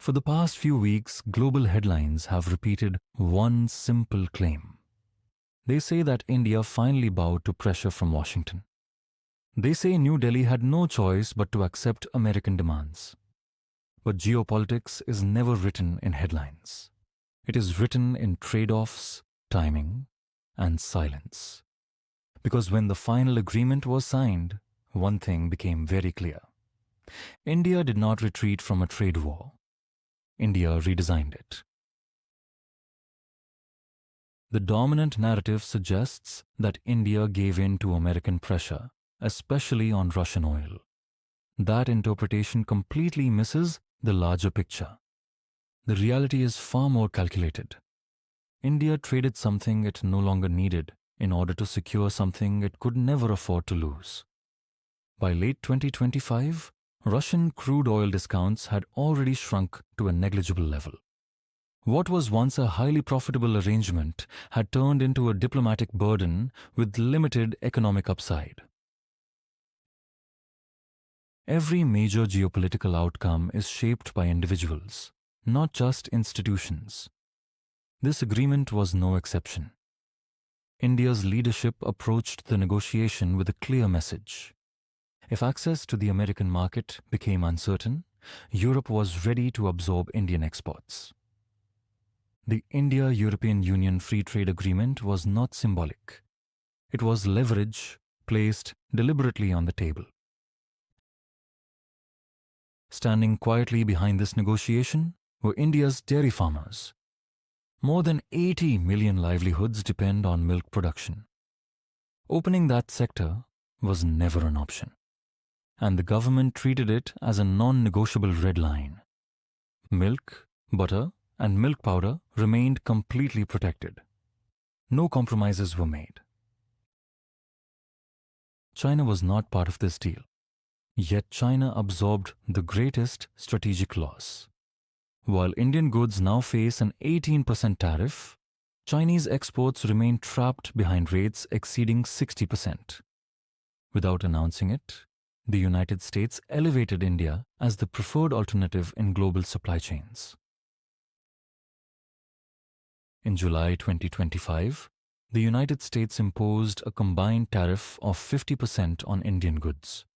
For the past few weeks, global headlines have repeated one simple claim. They say that India finally bowed to pressure from Washington. They say New Delhi had no choice but to accept American demands. But geopolitics is never written in headlines. It is written in trade-offs, timing, and silence. Because when the final agreement was signed, one thing became very clear. India did not retreat from a trade war. India redesigned it. The dominant narrative suggests that India gave in to American pressure, especially on Russian oil. That interpretation completely misses the larger picture. The reality is far more calculated. India traded something it no longer needed in order to secure something it could never afford to lose. By late 2025, Russian crude oil discounts had already shrunk to a negligible level. What was once a highly profitable arrangement had turned into a diplomatic burden with limited economic upside. Every major geopolitical outcome is shaped by individuals, not just institutions. This agreement was no exception. India's leadership approached the negotiation with a clear message. If access to the American market became uncertain, Europe was ready to absorb Indian exports. The India-European Union Free Trade Agreement was not symbolic. It was leverage placed deliberately on the table. Standing quietly behind this negotiation were India's dairy farmers. More than 80 million livelihoods depend on milk production. Opening that sector was never an option, and the government treated it as a non-negotiable red line. Milk, butter, and milk powder remained completely protected. No compromises were made. China was not part of this deal. Yet China absorbed the greatest strategic loss. While Indian goods now face an 18% tariff, Chinese exports remain trapped behind rates exceeding 60%. Without announcing it, the United States elevated India as the preferred alternative in global supply chains. In July 2025, the United States imposed a combined tariff of 50% on Indian goods.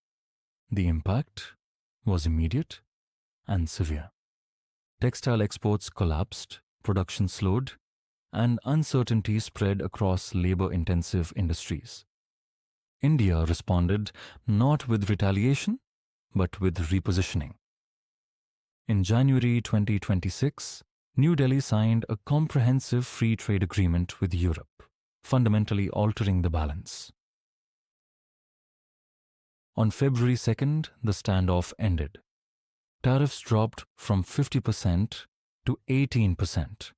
The impact was immediate and severe. Textile exports collapsed, production slowed, and uncertainty spread across labor-intensive industries. India responded not with retaliation, but with repositioning. In January 2026, New Delhi signed a comprehensive free trade agreement with Europe, fundamentally altering the balance. On February 2nd, the standoff ended. Tariffs dropped from 50% to 18%.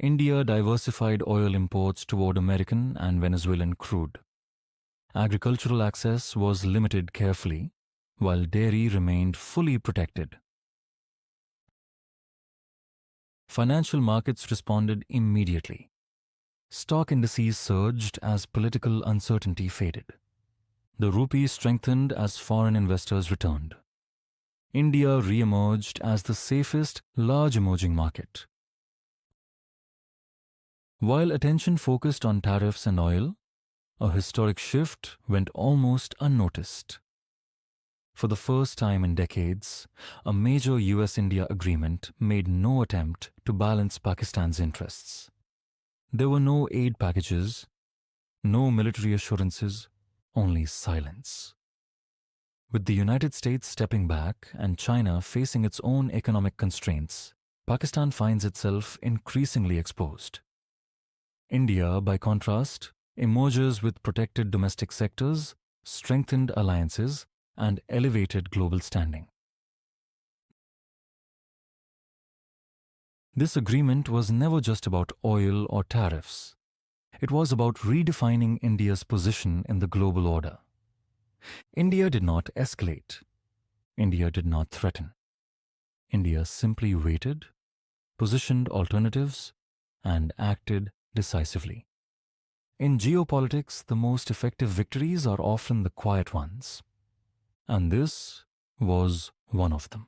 India diversified oil imports toward American and Venezuelan crude. Agricultural access was limited carefully, while dairy remained fully protected. Financial markets responded immediately. Stock indices surged as political uncertainty faded. The rupee strengthened as foreign investors returned. India re-emerged as the safest large emerging market. While attention focused on tariffs and oil, a historic shift went almost unnoticed. For the first time in decades, a major US-India agreement made no attempt to balance Pakistan's interests. There were no aid packages, no military assurances, only silence. With the United States stepping back and China facing its own economic constraints, Pakistan finds itself increasingly exposed. India, by contrast, emerges with protected domestic sectors, strengthened alliances, and elevated global standing. This agreement was never just about oil or tariffs. It was about redefining India's position in the global order. India did not escalate. India did not threaten. India simply waited, positioned alternatives, and acted decisively. In geopolitics, the most effective victories are often the quiet ones. And this was one of them.